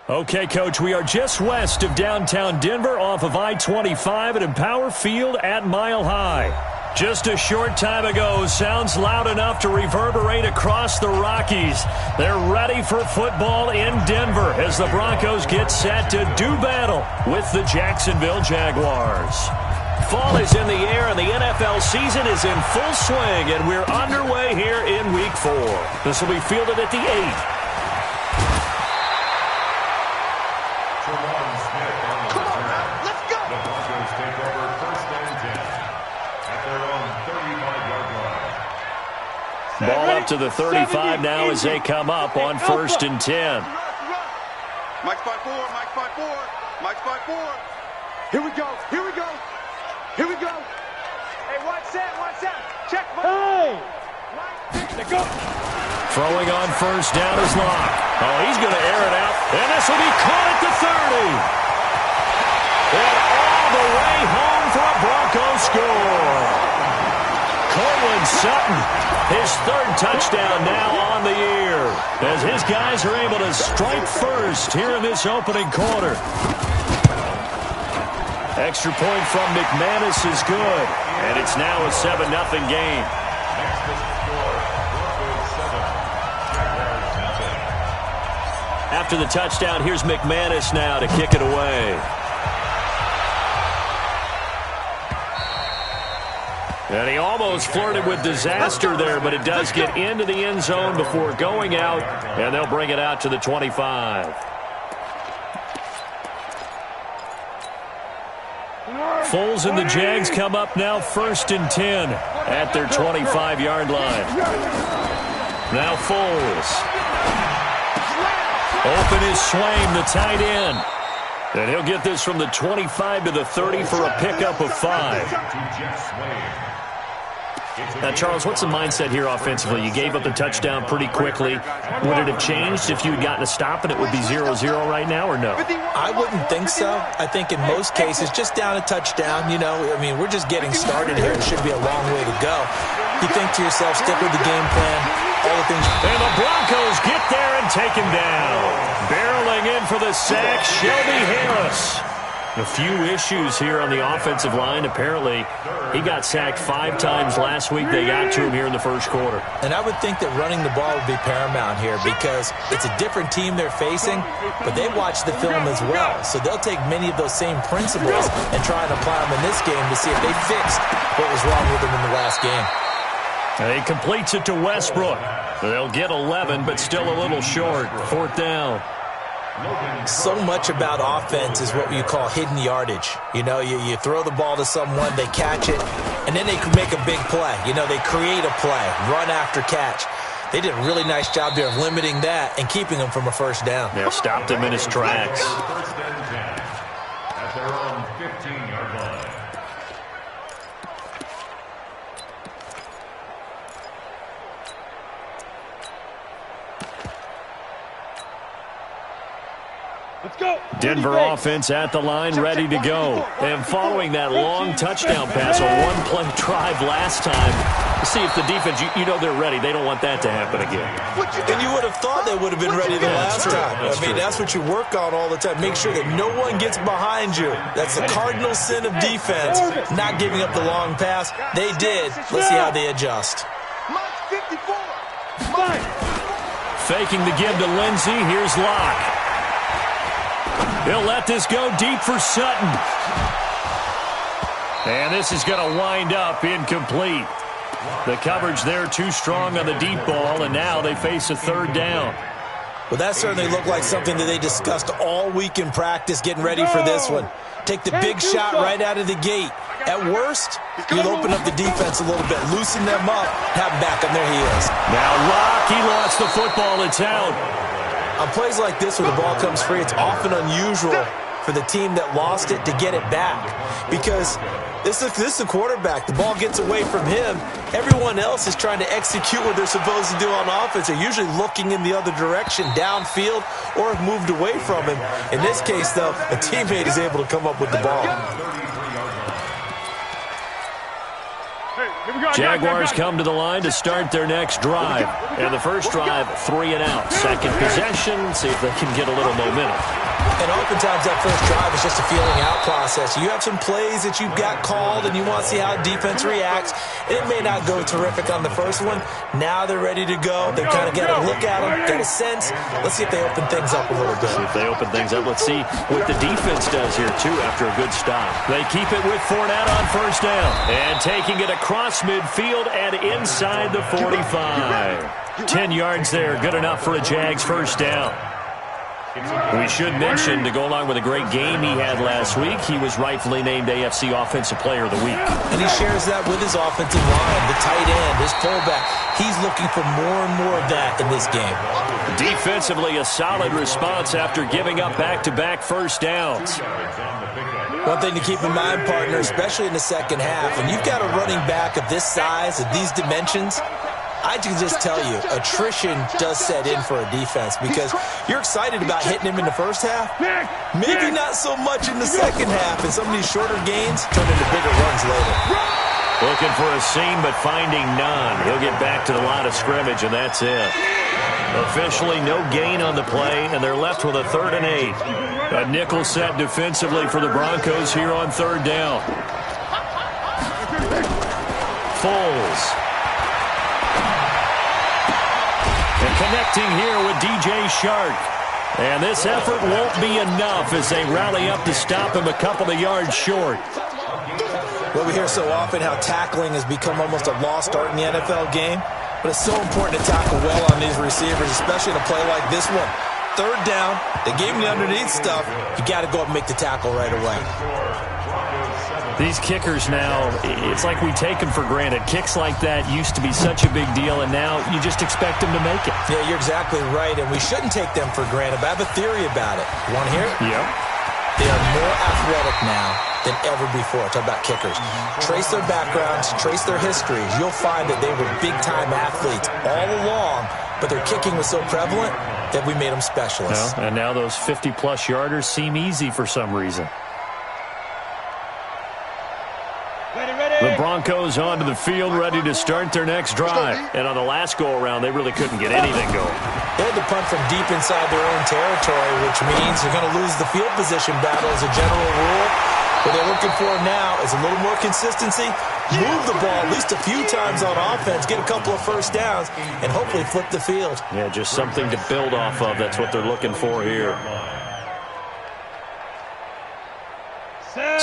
Okay, Coach, we are just west of downtown Denver off of I-25 at Empower Field at Mile High. Just a short time ago, sounds loud enough to reverberate across the Rockies. They're ready for football in Denver as the Broncos get set to do battle with the Jacksonville Jaguars. Fall is in the air and the NFL season is in full swing, and we're underway here in Week 4. This will be fielded at the 8. Ball up to the 35 now as they come up on 1st and 10. Mike's by 4, Mike's by 4, Mike's by 4. Here we go, here we go, here we go. Hey, watch that, check. Hey! Let's go. Throwing on 1st down is Locke. Oh, he's going to air it out, and this will be caught at the 30. And all the way home for a Broncos score. Cortland Sutton, his 3rd touchdown now on the year, as his guys are able to strike first here in this opening quarter. Extra point from McManus is good, and it's now a 7-0 game. After the touchdown, here's McManus now to kick it away. And he almost flirted with disaster there, but it does get into the end zone before going out, and they'll bring it out to the 25. Foles and the Jags come up now 1st and 10 at their 25-yard line. Now Foles. Open is Swaim, the tight end. And he'll get this from the 25 to the 30 for a pickup of 5. Now, Charles, what's the mindset here offensively? You gave up the touchdown pretty quickly. Would it have changed if you had gotten a stop and it would be 0-0 right now, or no? I wouldn't think so. I think in most cases, just down a touchdown, we're just getting started here. It should be a long way to go. You think to yourself, stick with the game plan, all the things. And the Broncos get there and take him down. Barreling in for the sack, Shelby Harris. A few issues here on the offensive line. Apparently, he got sacked 5 times last week. They got to him here in the first quarter. And I would think that running the ball would be paramount here because it's a different team they're facing, but they watch the film as well. So they'll take many of those same principles and try and apply them in this game to see if they fixed what was wrong with them in the last game. And he completes it to Westbrook. They'll get 11, but still a little short. 4th down. So much about offense is what you call hidden yardage. You throw the ball to someone, they catch it, and then they can make a big play. They create a play, run after catch. They did a really nice job there of limiting that and keeping him from a 1st down. Yeah, stopped him in his tracks. At their own 15-yard line. Let's go. Denver offense at the line, ready to go. And following that long touchdown pass, a one-play drive last time, see if the defense, they're ready. They don't want that to happen again. And you would have thought they would have been ready the last time. That's what you work on all the time. Make sure that no one gets behind you. That's the cardinal sin of defense, not giving up the long pass. They did. Let's see how they adjust. Faking the give to Lindsey. Here's Locke. He'll let this go deep for Sutton. And this is going to wind up incomplete. The coverage there too strong on the deep ball, and now they face a 3rd down. Well, that certainly looked like something that they discussed all week in practice, getting ready for this one. Take the big shot right out of the gate. At worst, you'll open up the defense a little bit, loosen them up, have them back, and there he is. Now Locke, he lost the football. It's out. On plays like this where the ball comes free, it's often unusual for the team that lost it to get it back because this is the quarterback. The ball gets away from him. Everyone else is trying to execute what they're supposed to do on offense. They're usually looking in the other direction, downfield, or have moved away from him. In this case, though, a teammate is able to come up with the ball. Hey. Jaguars come to the line to start their next drive. And the first drive, 3 and out. Second possession, see if they can get a little momentum. And oftentimes that first drive is just a feeling out process. You have some plays that you've got called and you want to see how defense reacts. It may not go terrific on the first one. Now they're ready to go. They've kind of got to look at them, get a sense. Let's see if they open things up a little bit. See if they open things up. Let's see what the defense does here, too, after a good stop. They keep it with Fournette on first down. And taking it across midfield and inside the 45. 10 yards there, good enough for a Jags first down. We should mention, to go along with a great game he had last week, he was rightfully named AFC Offensive Player of the Week. And he shares that with his offensive line, the tight end, his fullback. He's looking for more and more of that in this game. Defensively, a solid response after giving up back-to-back first downs. One thing to keep in mind, partner, especially in the second half, when you've got a running back of this size, of these dimensions, I can just tell you, attrition does set in for a defense because you're excited about hitting him in the first half. Maybe not so much in the second half, and some of these shorter gains turn into bigger runs later. Looking for a seam, but finding none. He'll get back to the line of scrimmage, and that's it. Officially no gain on the play, and they're left with a 3rd and 8. A nickel set defensively for the Broncos here on 3rd down. Foles. And connecting here with DJ Shark. And this effort won't be enough as they rally up to stop him a couple of yards short. Well, we hear so often how tackling has become almost a lost art in the NFL game. But it's so important to tackle well on these receivers, especially in a play like this one. 3rd down, they gave him the underneath stuff. You got to go up and make the tackle right away. These kickers now, it's like we take them for granted. Kicks like that used to be such a big deal, and now you just expect them to make it. Yeah, you're exactly right, and we shouldn't take them for granted. But I have a theory about it. You want to hear it? Yep. They are more athletic now than ever before. Talk about kickers. Trace their backgrounds, trace their histories. You'll find that they were big-time athletes all along, but their kicking was so prevalent that we made them specialists. And now those 50-plus yarders seem easy for some reason. The Broncos onto the field, ready to start their next drive. And on the last go-around, they really couldn't get anything going. They had to punt from deep inside their own territory, which means they're going to lose the field position battle as a general rule. What they're looking for now is a little more consistency, move the ball at least a few times on offense, get a couple of first downs, and hopefully flip the field. Yeah, just something to build off of. That's what they're looking for here.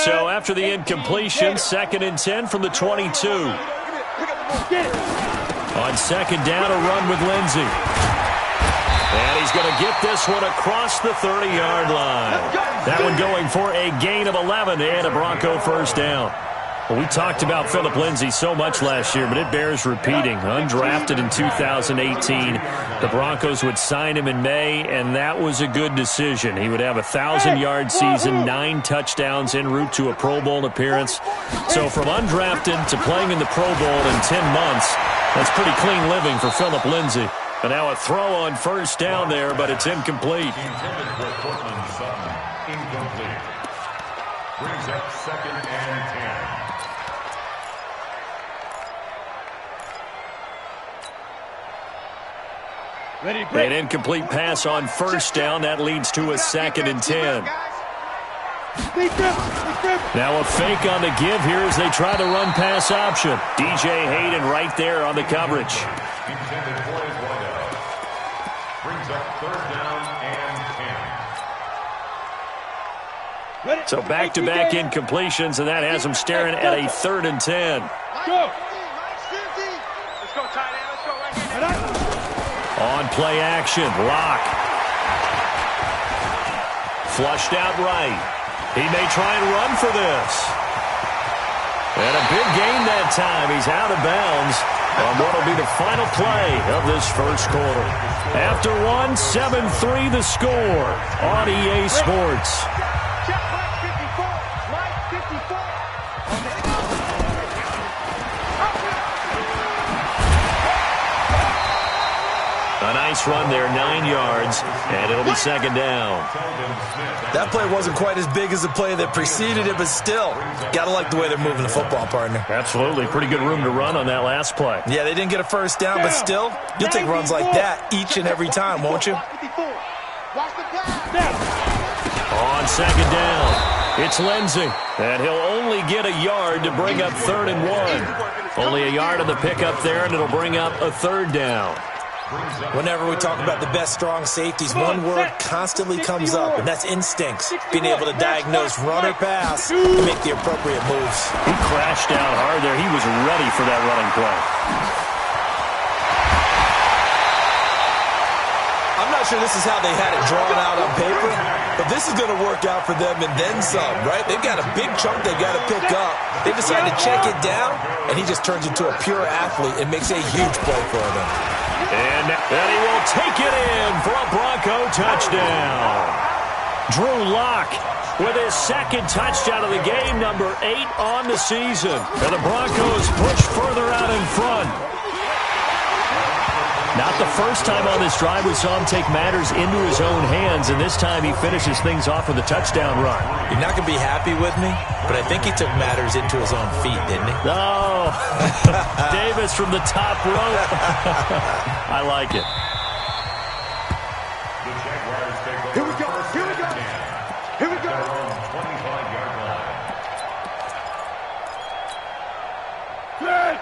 So after the incompletion, 2nd and 10 from the 22. On 2nd down, a run with Lindsey. And he's going to get this one across the 30-yard line. That one going for a gain of 11 and a Bronco first down. Well, we talked about Phillip Lindsay so much last year, but it bears repeating. Undrafted in 2018, the Broncos would sign him in May, and that was a good decision. He would have a 1,000-yard season, 9 touchdowns en route to a Pro Bowl appearance. So from undrafted to playing in the Pro Bowl in 10 months, that's pretty clean living for Phillip Lindsay. And now a throw on first down there, but it's incomplete. Intended for Cortland Sutton. Incomplete. Brings up 2nd and 10. An incomplete pass on first down. That leads to a 2nd and 10. Now a fake on the give here as they try to run pass option. DJ Hayden right there on the coverage. Intended for his wideout. Brings up 3rd down and 10. So back-to-back incompletions, and that has them staring at a 3rd and 10. Go. Let's go, tight end. Let's go right here. On play action, Lock. Flushed out right. He may try and run for this. And a big gain that time. He's out of bounds on what will be the final play of this first quarter. After 7-3 the score on EA Sports. A Nice run there, 9 yards, and it'll be second down. That play wasn't quite as big as the play that preceded it, but still, got to like the way they're moving the football, partner. Absolutely. Pretty good room to run on that last play. Yeah, they didn't get a first down, but still, you'll take runs like that each and every time, won't you? On second down, it's Lindsey, and he'll only get a yard to bring up 3rd and 1. Only a yard on the pickup there, and it'll bring up a 3rd down. Whenever we talk about the best strong safeties, one word constantly comes up, and that's instincts. Being able to diagnose run or pass and make the appropriate moves. He crashed down hard there. He was ready for that running play. I'm not sure this is how they had it drawn out on paper, but this is going to work out for them and then some, right? They've got a big chunk they've got to pick up. They decide to check it down, and he just turns into a pure athlete and makes a huge play for them. And he will take it in for a Bronco touchdown. Drew Lock with his second touchdown of the game, number 8 on the season. And the Broncos push further out in front. Not the first time on this drive we saw him take matters into his own hands, and this time he finishes things off with a touchdown run. You're not going to be happy with me, but I think he took matters into his own feet, didn't he? Oh, Davis from the top rope. I like it. Here we go. Here we go. Here we go.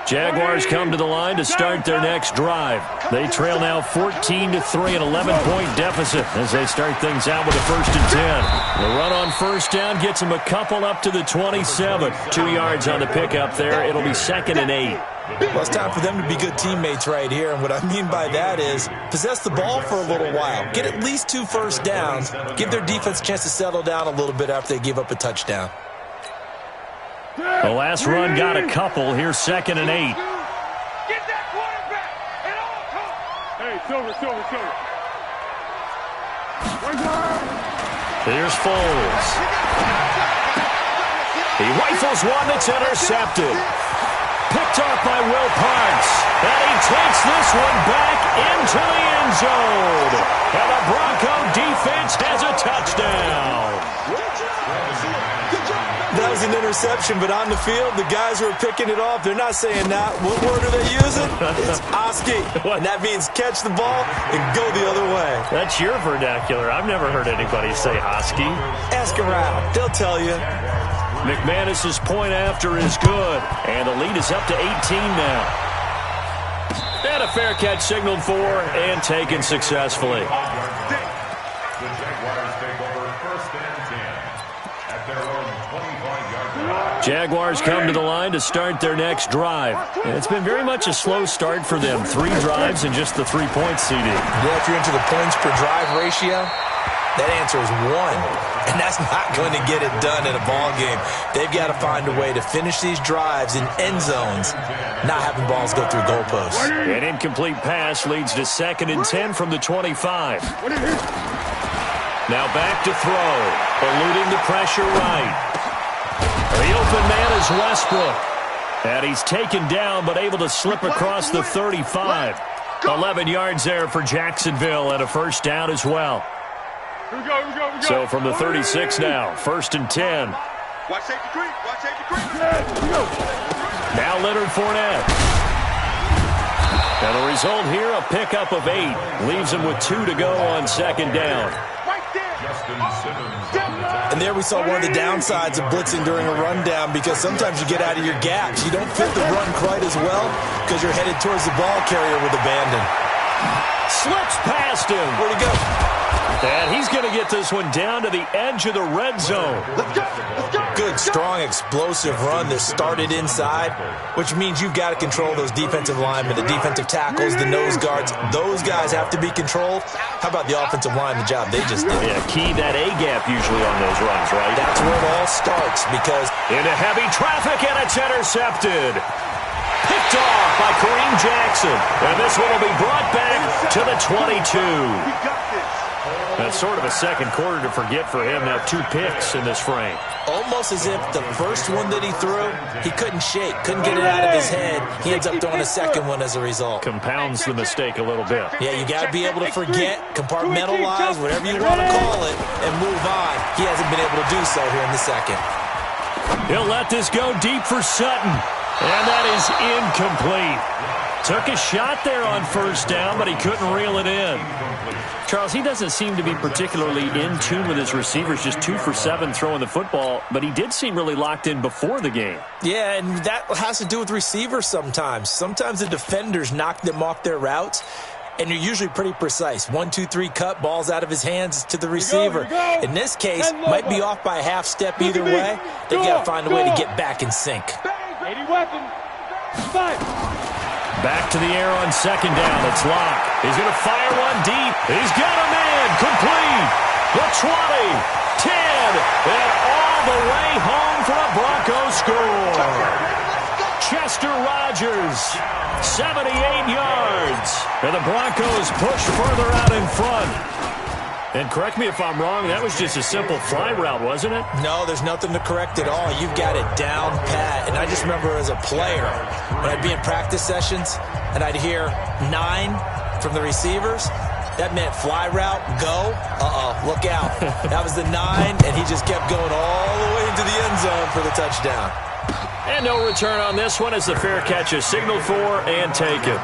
Jaguars come to the line to start their next drive. They trail now 14-3, an 11-point deficit as they start things out with a 1st and 10. The run on first down gets them a couple up to the 27. 2 yards on the pickup there. It'll be 2nd and 8. Well, it's time for them to be good teammates right here, and what I mean by that is possess the ball for a little while. Get at least 2 first downs. Give their defense a chance to settle down a little bit after they give up a touchdown. The last run got a couple. Here's 2nd and 8. Get that quarterback at all costs. Hey, Silver. Here's Foles. He rifles one that's intercepted. Picked off by Will Parks. And he takes this one back into the end zone. And the Bronco defense has a touchdown. That was an interception, but on the field, the guys who are picking it off, they're not saying that. What word are they using? It's Oski. And that means catch the ball and go the other way. That's your vernacular. I've never heard anybody say Oski. Ask around. They'll tell you. McManus's point after is good. And the lead is up to 18 now. And a fair catch signaled for and taken successfully. Jaguars come to the line to start their next drive. And it's been very much a slow start for them. 3 drives and just the 3-point CD. Yeah, if you're into the points per drive ratio, that answer is 1. And that's not going to get it done in a ball game. They've got to find a way to finish these drives in end zones, not having balls go through goalposts. An incomplete pass leads to 2nd and 10 from the 25. Now back to throw. Eluding the pressure right. The open man is Westbrook. And he's taken down but able to slip across the 35. 11 yards there for Jacksonville and a 1st down as well. Here we go. So from the 36 now, 1st and 10. Watch safety creep. Now Leonard Fournette. And the result here, a pickup of 8. Leaves him with 2 to go on 2nd down. And there we saw one of the downsides of blitzing during a rundown, because sometimes you get out of your gaps. You don't fit the run quite as well because you're headed towards the ball carrier with abandon. Slips past him. Where'd he go? And he's going to get this one down to the edge of the red zone. Good, strong, explosive run that started inside, which means you've got to control those defensive linemen, the defensive tackles, the nose guards. Those guys have to be controlled. How about the offensive line, the job they just did? Yeah, key that A-gap usually on those runs, right? That's where it all starts, because into heavy traffic, and it's intercepted. Picked off by Kareem Jackson. And this one will be brought back to the 22. That's sort of a second quarter to forget for him. Now 2 picks in this frame. Almost as if the first one that he threw, he couldn't shake, couldn't get it out of his head. He ends up throwing a second one as a result. Compounds the mistake a little bit. Yeah, you got to be able to forget, compartmentalize, whatever you want to call it, and move on. He hasn't been able to do so here in the second. He'll let this go deep for Sutton. And that is incomplete. Took a shot there on first down, but he couldn't reel it in. Charles, he doesn't seem to be particularly in tune with his receivers, just 2 for 7 throwing the football, but he did seem really locked in before the game. Yeah, and that has to do with receivers sometimes. Sometimes the defenders knock them off their routes, and you're usually pretty precise. 1, 2, 3 cut, balls out of his hands to the receiver. In this case, might be off by a half step either way. They got to find a way to get back in sync. 80 weapon. Back to the air on second down. It's Locke. He's going to fire one deep. He's got a man. Complete. The 20, 10, and all the way home for a Broncos score. Chester Rogers, 78 yards. And the Broncos push further out in front. And correct me if I'm wrong, that was just a simple fly route, wasn't it? No, there's nothing to correct at all. You've got it down pat. And I just remember as a player, when I'd be in practice sessions and I'd hear 9 from the receivers, that meant fly route, go. Look out. That was the 9, and he just kept going all the way into the end zone for the touchdown. And no return on this one as the fair catch is signaled for and taken.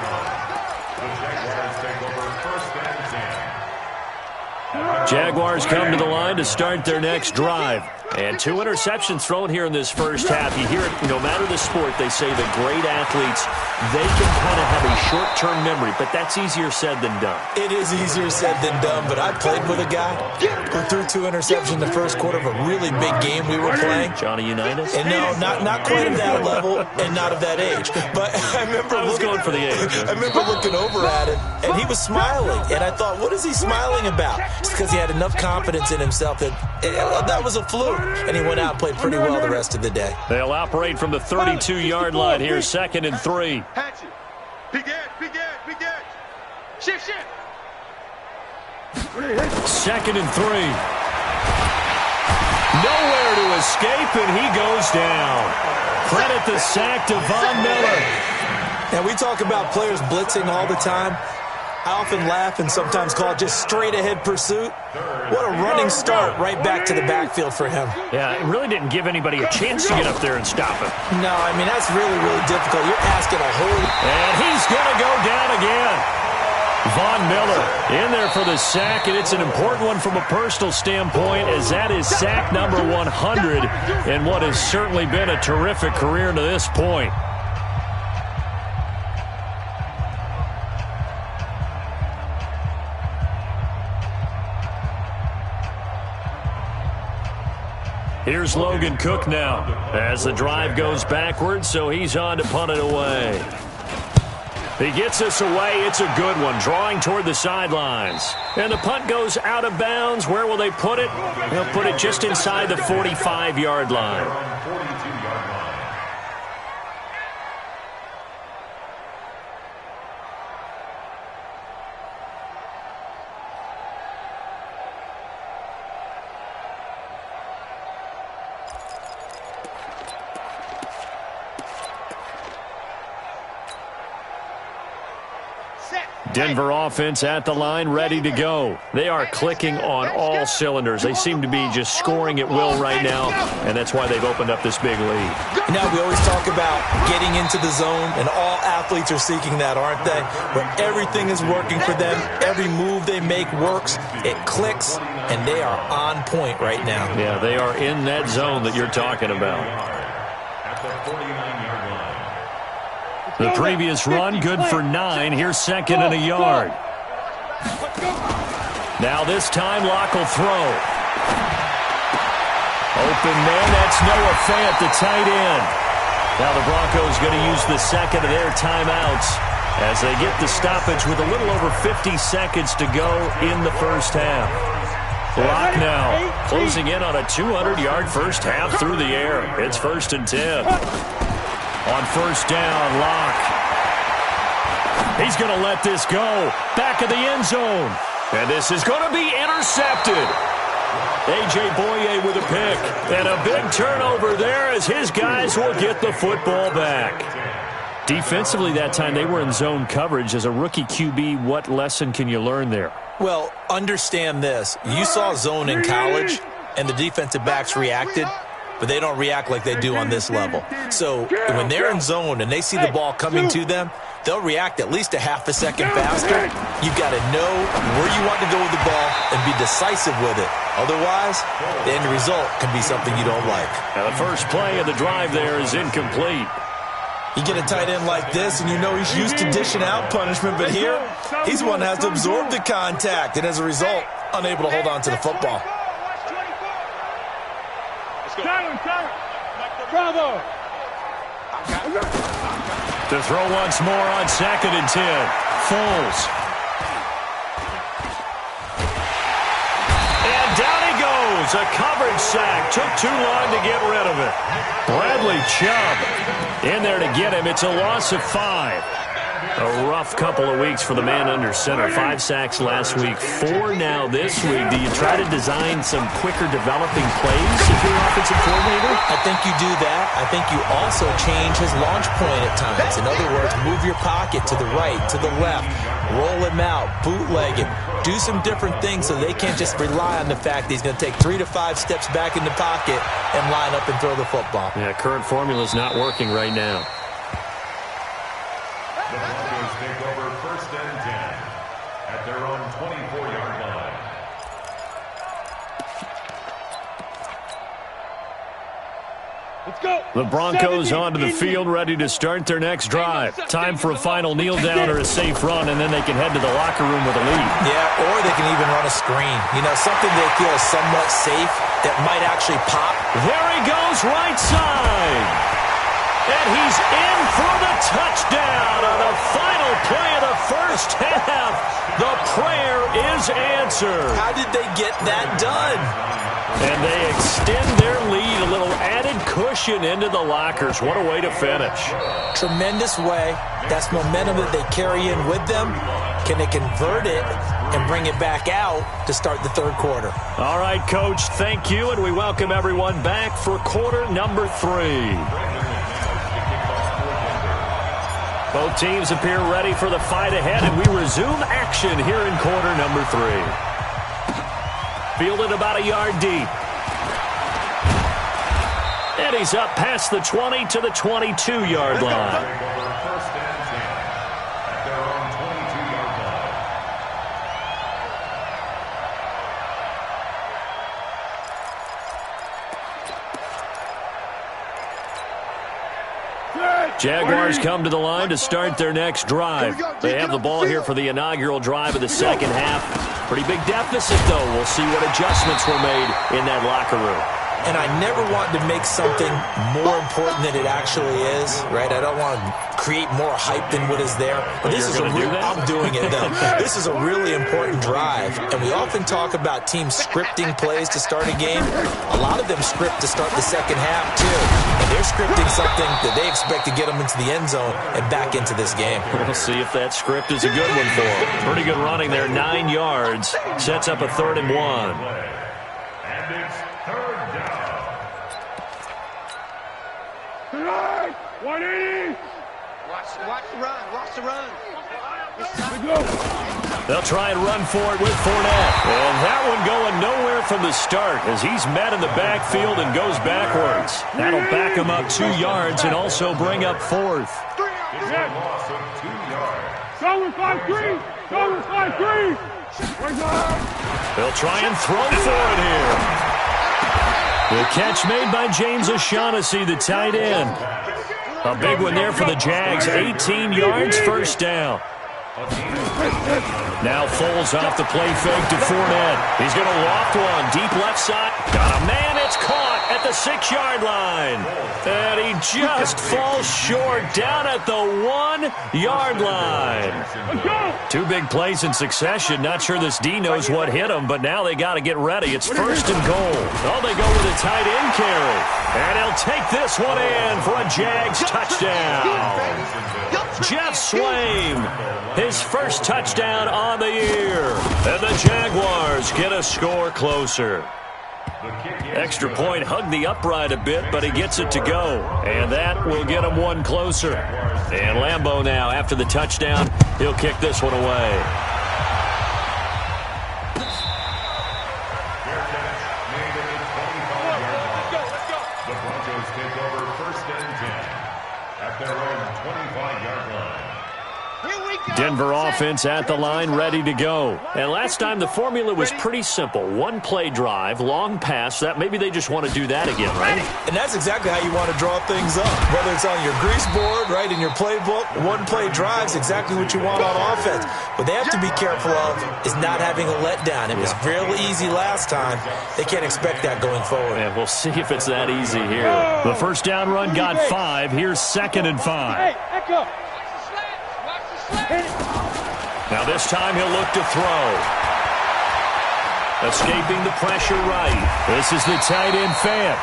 Jaguars come to the line to start their next drive. And 2 interceptions thrown here in this first half. You hear it, no matter the sport, they say the great athletes, they can kind of have a short-term memory, but that's easier said than done. It is easier said than done, but I played with a guy who threw 2 interceptions in the first quarter of a really big game we were playing. Johnny Unitas? And no, not quite of that level and not of that age. But I remember going for the age. I remember looking over at him, and he was smiling. And I thought, what is he smiling about? It's because he had enough confidence in himself that that was a fluke. And he went out and played pretty well the rest of the day. They'll operate from the 32-yard line here, 2nd and 3. Hatch it. Big edge. Shift. 2nd and 3. Nowhere to escape, and he goes down. Credit the sack to Von Miller. And we talk about players blitzing all the time. I often laugh and sometimes call it just straight-ahead pursuit. What a running start right back to the backfield for him. Yeah, it really didn't give anybody a chance to get up there and stop him. No, I mean, that's really, really difficult. You're asking a whole... And he's going to go down again. Von Miller in there for the sack, and it's an important one from a personal standpoint, as that is sack number 100 in what has certainly been a terrific career to this point. Here's Logan Cook now as the drive goes backwards, so he's on to punt it away. He gets this away. It's a good one, drawing toward the sidelines. And the punt goes out of bounds. Where will they put it? They'll put it just inside the 45-yard line. Denver offense at the line, ready to go. They are clicking on all cylinders. They seem to be just scoring at will right now, and that's why they've opened up this big lead. Now, we always talk about getting into the zone, and all athletes are seeking that, aren't they? Where everything is working for them. Every move they make works. It clicks, and they are on point right now. Yeah, they are in that zone that you're talking about. At the 49-yard line. The previous run, good for 9. Here's 2nd and a yard. Now this time, Locke will throw. Open man, that's Noah Fant, the tight end. Now the Broncos going to use the second of their timeouts as they get the stoppage with a little over 50 seconds to go in the first half. Locke now closing in on a 200-yard first half through the air. It's 1st and 10. On first down, Locke. He's going to let this go. Back of the end zone. And this is going to be intercepted. A.J. Boye with a pick. And a big turnover there as his guys will get the football back. Defensively that time, they were in zone coverage. As a rookie QB, what lesson can you learn there? Well, understand this. You saw zone in college, and the defensive backs reacted, but they don't react like they do on this level. So when they're in zone and they see the ball coming to them, they'll react at least a half a second faster. You've got to know where you want to go with the ball and be decisive with it. Otherwise, the end result can be something you don't like. Now the first play of the drive there is incomplete. You get a tight end like this, and you know he's used to dishing out punishment, but here, he's one that has to absorb the contact, and as a result, unable to hold on to the football. Bravo! To throw once more on 2nd and 10. Foles. And down he goes. A coverage sack. Took too long to get rid of it. Bradley Chubb in there to get him. It's a loss of 5. A rough couple of weeks for the man under center. 5 sacks last week, 4 now this week. Do you try to design some quicker developing plays if you're an offensive coordinator? I think you do that. I think you also change his launch point at times. In other words, move your pocket to the right, to the left, roll him out, bootleg him, do some different things so they can't just rely on the fact that he's going to take 3 to 5 steps back in the pocket and line up and throw the football. Yeah, current formula's not working right now. The Broncos take over 1st and 10 at their own 24-yard line. Let's go. The Broncos onto the field, ready to start their next drive. Time for a final kneel down or a safe run, and then they can head to the locker room with a lead. Yeah, or they can even run a screen. You know, something they feel is somewhat safe that might actually pop. There he goes, right side. And he's in for the touchdown on the final play of the first half. The prayer is answered. How did they get that done? And they extend their lead, a little added cushion into the lockers. What a way to finish. Tremendous way. That's momentum that they carry in with them. Can they convert it and bring it back out to start the 3rd quarter? All right, Coach, thank you, and we welcome everyone back for quarter number 3. Both teams appear ready for the fight ahead, and we resume action here in quarter number 3. Fielded about a yard deep. And he's up past the 20 to the 22-yard line. First and 10 at their own 22-yard line. Jaguars come to the line to start their next drive. They have the ball here for the inaugural drive of the second half. Pretty big deficit, though. We'll see what adjustments were made in that locker room. And I never want to make something more important than it actually is, right? I don't want to create more hype than what is there. But this is I'm doing it, though. This is a really important drive. And we often talk about teams scripting plays to start a game. A lot of them script to start the second half, too. And they're scripting something that they expect to get them into the end zone and back into this game. We'll see if that script is a good one for them. Pretty good running there, 9 yards. Sets up a 3rd and 1. And it's 3rd down. 180. Watch the run. Watch the run. They'll try and run for it with Fournette. And that one going nowhere from the start as he's met in the backfield and goes backwards. That'll back him up 2 yards and also bring up 4th. It's a loss of 2 yards. Go with 5-3. Go with 5-3. They'll try and throw for it here. The catch made by James O'Shaughnessy, the tight end. A big one there for the Jags. 18 yards, 1st down. Now Foles off the play fake to Fournette. He's going to loft one. Deep left side. Got a man. It's caught at the 6-yard line. And he just falls short down at the 1-yard line. 2 big plays in succession. Not sure this D knows what hit him, but now they got to get ready. It's 1st and goal. Oh, they go with a tight end carry. And he'll take this one in for a Jags touchdown. Jeff Swaim, his first touchdown on the year. And the Jaguars get a score closer. Extra point hugged the upright a bit, but he gets it to go. And that will get him one closer. And Lambeau now, after the touchdown, he'll kick this one away. The Broncos take over 1st and 10 at their own 25-yard line. Denver offense at the line, ready to go. And last time the formula was pretty simple. One play drive, long pass. That maybe they just want to do that again, right? And that's exactly how you want to draw things up. Whether it's on your grease board, right, in your playbook, one play drive is exactly what you want on offense. What they have to be careful of is not having a letdown. It was real easy last time. They can't expect that going forward. And we'll see if it's that easy here. The first down run got 5. Here's 2nd and 5. Hey, echo. Now this time he'll look to throw. Escaping the pressure right. This is the tight end Fant.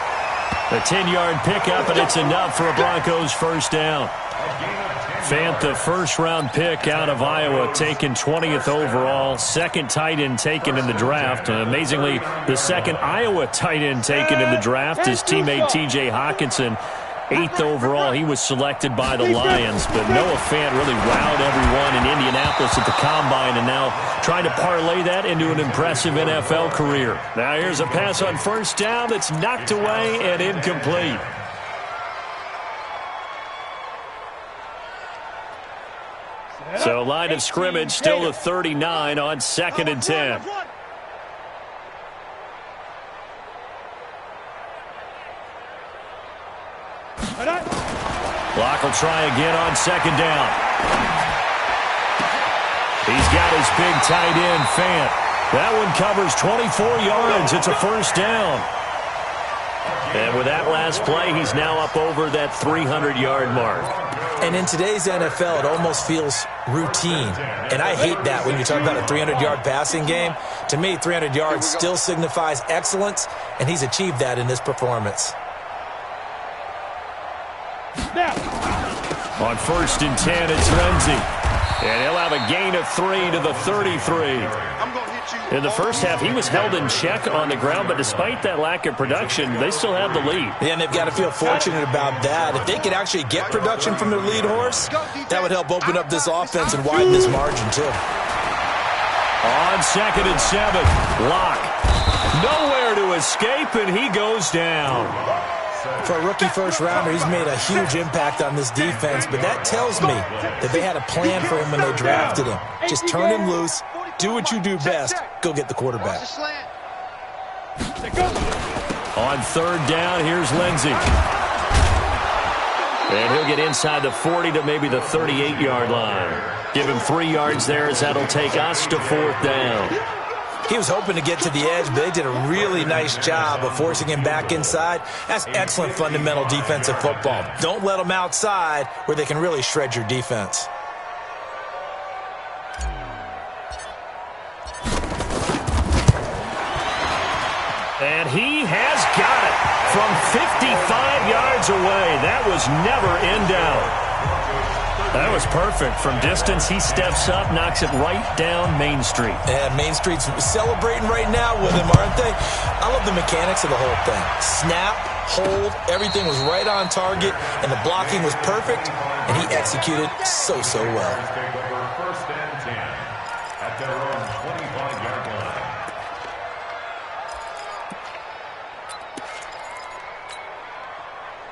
A 10-yard pickup, and it's enough for a Broncos first down. Fant, the first-round pick out of Iowa, taken 20th overall. Second tight end taken in the draft. And amazingly, the second Iowa tight end taken in the draft is teammate T.J. Hawkinson. 8th overall, he was selected by the Lions, but Noah Fant really wowed everyone in Indianapolis at the Combine, and now trying to parlay that into an impressive NFL career. Now here's a pass on first down that's knocked away and incomplete. So line of scrimmage still a 39 on 2nd and 10. Block will try again on 2nd down. He's got his big tight end, Fant. That one covers 24 yards. It's a first down. And with that last play, he's now up over that 300-yard mark. And in today's NFL, it almost feels routine. And I hate that when you talk about a 300-yard passing game. To me, 300 yards still signifies excellence, and he's achieved that in this performance. On 1st and 10, it's Lindsey. And he'll have a gain of 3 to the 33. In the first half, he was held in check on the ground, but despite that lack of production, they still have the lead. Yeah, and they've got to feel fortunate about that. If they could actually get production from their lead horse, that would help open up this offense and widen this margin, too. On 2nd and 7, Locke. Nowhere to escape, and he goes down. For a rookie first-rounder, he's made a huge impact on this defense, but that tells me that they had a plan for him when they drafted him. Just turn him loose, do what you do best, go get the quarterback. On 3rd down, here's Lindsey. And he'll get inside the 40 to maybe the 38-yard line. Give him 3 yards there as that'll take us to 4th down. He was hoping to get to the edge, but they did a really nice job of forcing him back inside. That's excellent fundamental defensive football. Don't let them outside where they can really shred your defense. And he has got it from 55 yards away. That was never in doubt. That was perfect. From distance, he steps up, knocks it right down Main Street. And Main Street's celebrating right now with him, aren't they? I love the mechanics of the whole thing. Snap, hold, everything was right on target, and the blocking was perfect, and he executed so well. Take over 1st and 10 at their own 25-yard line.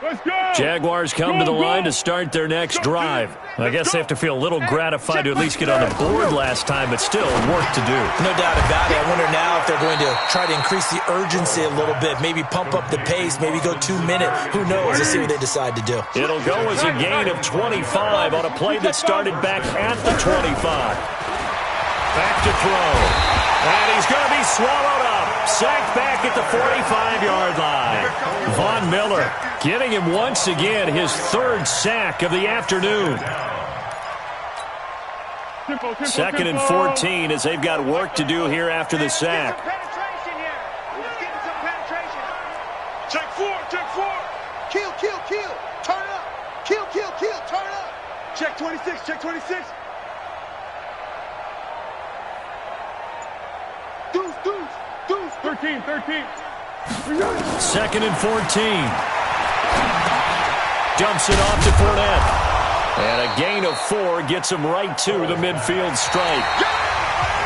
Let's go. Jaguars come to the line to start their next drive. I guess they have to feel a little gratified to at least get on the board last time, but still work to do. No doubt about it. I wonder now if they're going to try to increase the urgency a little bit, maybe pump up the pace, maybe go 2-minute. Who knows? Let's see what they decide to do. It'll go as a gain of 25 on a play that started back at the 25. Back to throw. And he's going to be swallowed up. Sacked back at the 45-yard line. Von Miller getting him once again his 3rd sack of the afternoon. 2nd and 14 as they've got work to do here after the sack. Check 4. Kill. Turn up. Kill. Turn up. check 26, check 26. Deuce. 13. 2nd and 14. Dumps it off to Fournette. And a gain of 4 gets him right to the midfield stripe.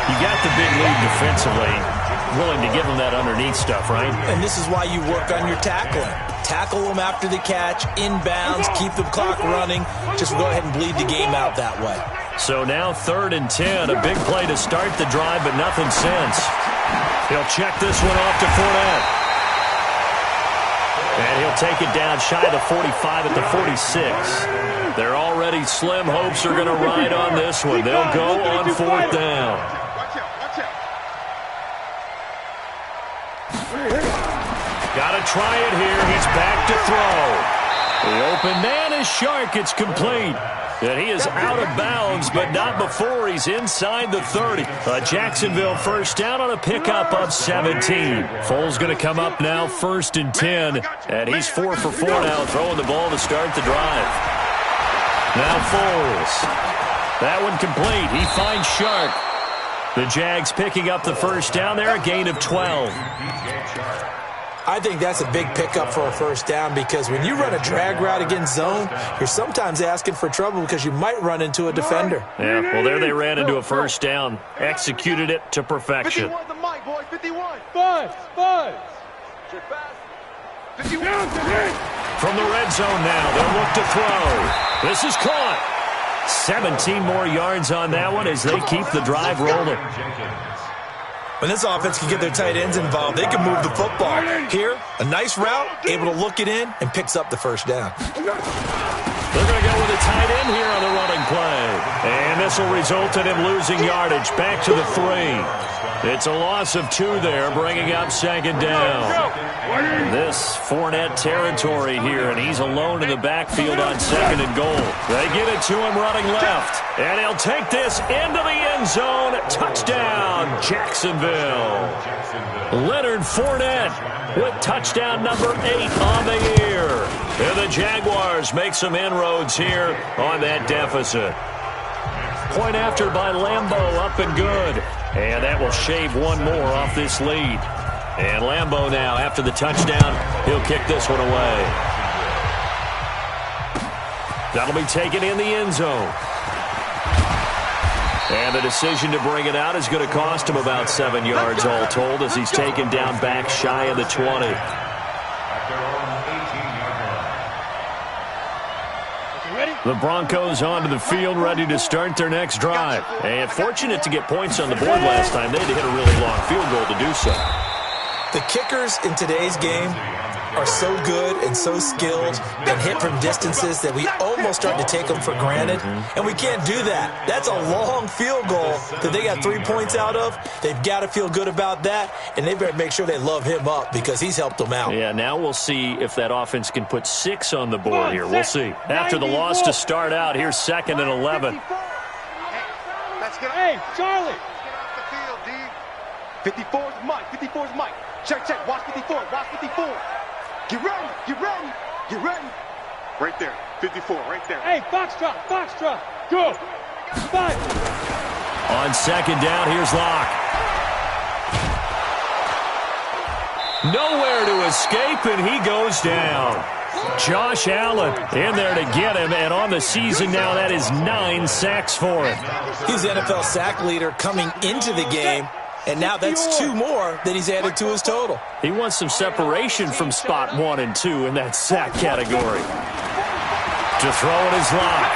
You got the big lead defensively. Willing to give him that underneath stuff, right? And this is why you work on your tackling. Tackle them after the catch, inbounds, keep the clock running. Just go ahead and bleed the game out that way. So now 3rd and 10. A big play to start the drive, but nothing since. He'll check this one off to Fournette. And he'll take it down shy of the 45 at the 46. Their already slim hopes are going to ride on this one. They'll go on 4th down. Got to try it here. He's back to throw. The open man is Shark. It's complete. And he is out of bounds, but not before he's inside the 30. A Jacksonville first down on a pickup of 17. Foles going to come up now, 1st and 10. And he's 4 for 4 now, throwing the ball to start the drive. Now Foles. That one complete. He finds Shark. The Jags picking up the first down there, a gain of 12. I think that's a big pickup for a first down because when you run a drag route against zone, you're sometimes asking for trouble because you might run into a defender. Yeah, well, there they ran into a first down. Executed it to perfection. 51 the mic, boys. 51. Buzz. Check fast. 51. From the red zone now, they'll look to throw. This is caught. 17 more yards on that one as they keep the drive rolling. When this offense can get their tight ends involved, they can move the football. Here, a nice route, able to look it in, and picks up the first down. They're going to go with a tight end here on the running play. And this will result in him losing yardage back to the 3. It's a loss of 2 there, bringing up 2nd down. This Fournette territory here, and he's alone in the backfield on 2nd and goal. They get it to him running left. And he'll take this into the end zone. Touchdown, Jacksonville. Leonard Fournette with touchdown number 8 on the year. And the Jaguars make some inroads here on that deficit. Point after by Lambeau, up and good. And that will shave 1 more off this lead. And Lambeau now, after the touchdown, he'll kick this one away. That'll be taken in the end zone. And the decision to bring it out is going to cost him about 7 yards all told as he's taken down back shy of the 20. The Broncos onto the field, ready to start their next drive. And fortunate to get points on the board last time. They had to hit a really long field goal to do so. The kickers in today's game are so good and so skilled and hit from distances that we almost start to take them for granted. And we can't do that. That's a long field goal that they got 3 points out of. They've got to feel good about that, and they better make sure they love him up because he's helped them out. Yeah, now we'll see if that offense can put 6 on the board here. We'll see. After the loss to start out, here's 2nd and 11. Hey, Charlie. Get off the field, D. 54's Mike. 54's Mike. Check. Watch 54. Watch 54. Get ready. Right there. 54, right there. Hey, Foxtrot. Go. 5. On 2nd down, here's Locke. Nowhere to escape, and he goes down. Josh Allen in there to get him, and on the season now, that is 9 sacks for him. He's the NFL sack leader coming into the game. And now that's 2 more that he's added to his total. He wants some separation from spot 1 and 2 in that sack category. To throw it is Locke.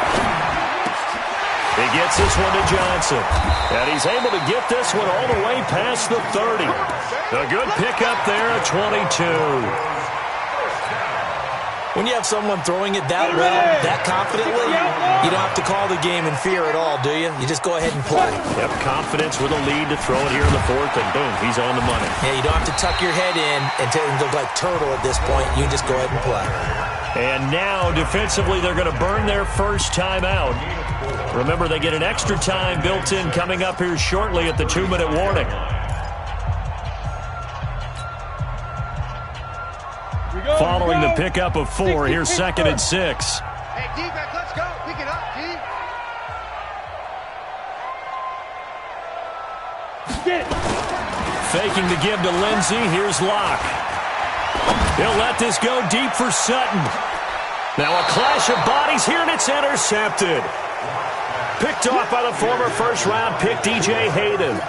He gets this one to Johnson. And he's able to get this one all the way past the 30. A good pickup there at 22. When you have someone throwing it that well, that confidently, you don't have to call the game in fear at all, do you? You just go ahead and play. Yep, confidence with a lead to throw it here in the 4th, and boom, he's on the money. Yeah, you don't have to tuck your head in and look like turtle at this point. You just go ahead and play. And now, defensively, they're going to burn their first time out. Remember, they get an extra time built in coming up here shortly at the 2-minute warning. Following the pickup of 4, here's 2nd and 6. Hey, defense, let's go. Pick it up, D. Faking the give to Lindsey. Here's Locke. He'll let this go deep for Sutton. Now a clash of bodies here, and it's intercepted. Picked off by the former first-round pick, DJ Hayden.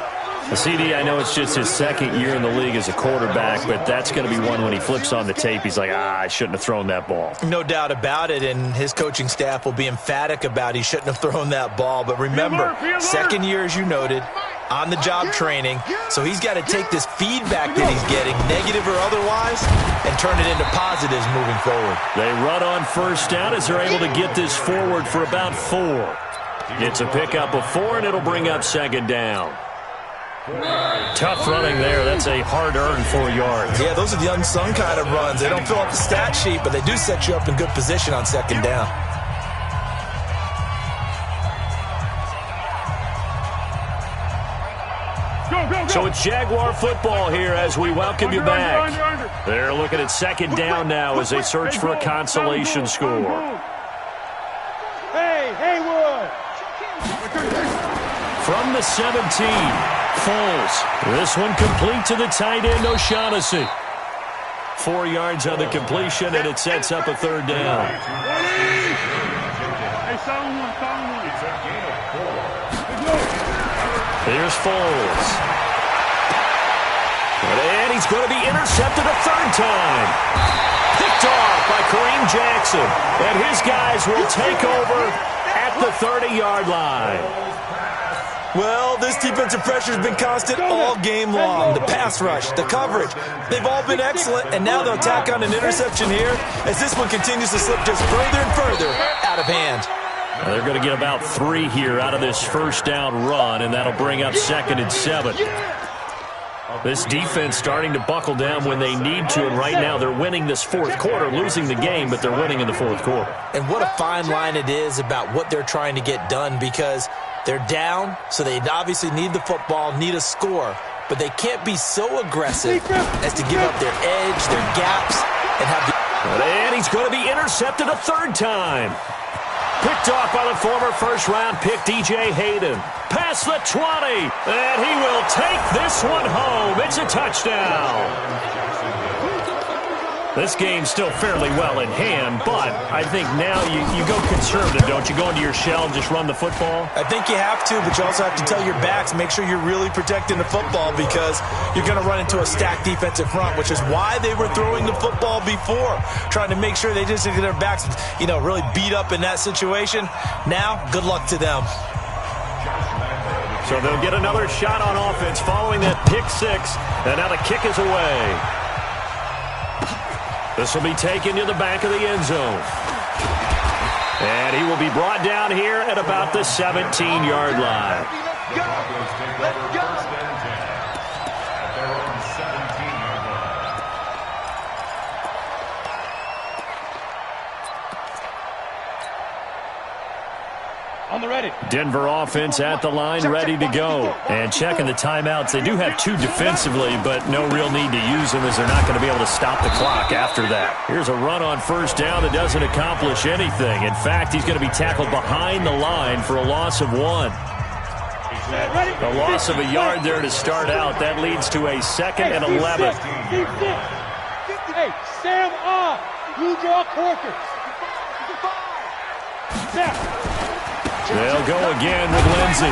CD, I know it's just his second year in the league as a quarterback, but that's going to be one when he flips on the tape. He's like, I shouldn't have thrown that ball. No doubt about it, and his coaching staff will be emphatic about he shouldn't have thrown that ball. But remember, second year, as you noted, on-the-job training, so he's got to take this feedback that he's getting, negative or otherwise, and turn it into positives moving forward. They run on first down as they're able to get this forward for about 4. It's a pickup of 4, and it'll bring up second down. Tough running there. That's a hard-earned 4 yards. Yeah, those are the unsung kind of runs. They don't fill up the stat sheet, but they do set you up in good position on second down. So it's Jaguar football here as we welcome you back. They're looking at second down now as they search for a consolation score. Hey, Haywood. From the 17, Foles. This one complete to the tight end, O'Shaughnessy. 4 yards on the completion, and it sets up a third down. Here's Foles. And he's going to be intercepted a third time. Picked off by Kareem Jackson. And his guys will take over at the 30-yard line. Well, this defensive pressure has been constant all game long. The pass rush, the coverage, they've all been excellent, and now they'll tack on an interception here as this one continues to slip just further and further out of hand. They're going to get about 3 here out of this first down run, and that'll bring up 2nd and 7. This defense starting to buckle down when they need to, and right now they're winning this fourth quarter, losing the game, but they're winning in the fourth quarter. And what a fine line it is about what they're trying to get done, because they're down, so they obviously need the football, need a score, but they can't be so aggressive as to give up their edge, their gaps, and have the... And he's going to be intercepted a third time. Picked off by the former first-round pick, DJ Hayden. Past the 20, and he will take this one home. It's a touchdown. This game's still fairly well in hand, but I think now you go conservative, don't you? Go into your shell and just run the football? I think you have to, but you also have to tell your backs, make sure you're really protecting the football, because you're going to run into a stacked defensive front, which is why they were throwing the football before, trying to make sure they just get their backs, really beat up in that situation. Now, good luck to them. So they'll get another shot on offense following that pick 6, and now the kick is away. This will be taken to the back of the end zone. And he will be brought down here at about the 17-yard line. Let's go. On the ready. Denver offense at the line, ready to go. And checking the timeouts. They do have 2 defensively, but no real need to use them as they're not going to be able to stop the clock after that. Here's a run on first down that doesn't accomplish anything. In fact, he's going to be tackled behind the line for a loss of 1. A loss of a yard there to start out. That leads to a 2nd and 11. Hey, Sam off. You draw quarters. They'll go again with Lindsey.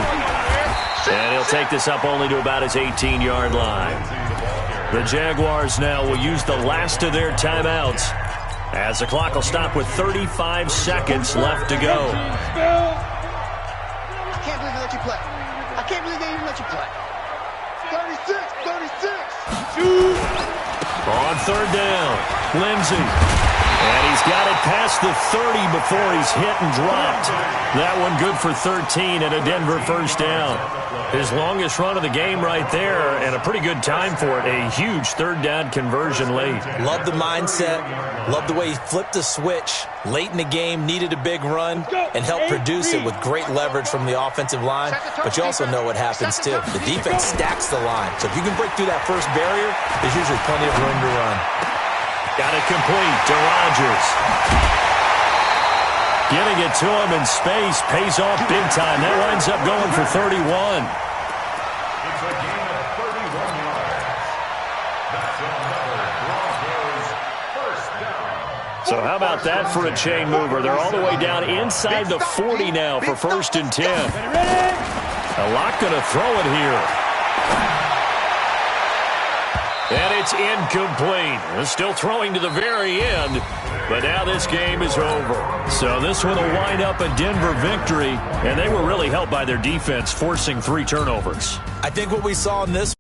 And he'll take this up only to about his 18-yard line. The Jaguars now will use the last of their timeouts as the clock will stop with 35 seconds left to go. I can't believe they let you play. I can't believe they even let you play. 36. On third down, Lindsey. And he's got it past the 30 before he's hit and dropped. That one good for 13 and a Denver first down. His longest run of the game right there, and a pretty good time for it. A huge third down conversion late. Love the mindset. Love the way he flipped the switch late in the game, needed a big run, and helped produce it with great leverage from the offensive line. But you also know what happens, too. The defense stacks the line. So if you can break through that first barrier, there's usually plenty of room to run. Got it complete to Rodgers. Getting it to him in space pays off big time. That winds up going for 31. It's a gain of 31 yards. That's another Broncos first down. So how about that for a chain mover? They're all the way down inside the 40 now for 1st and 10. A lot going to throw it here. And it's incomplete. They're still throwing to the very end, but now this game is over. So this one will wind up a Denver victory, and they were really helped by their defense forcing 3 turnovers. I think what we saw in this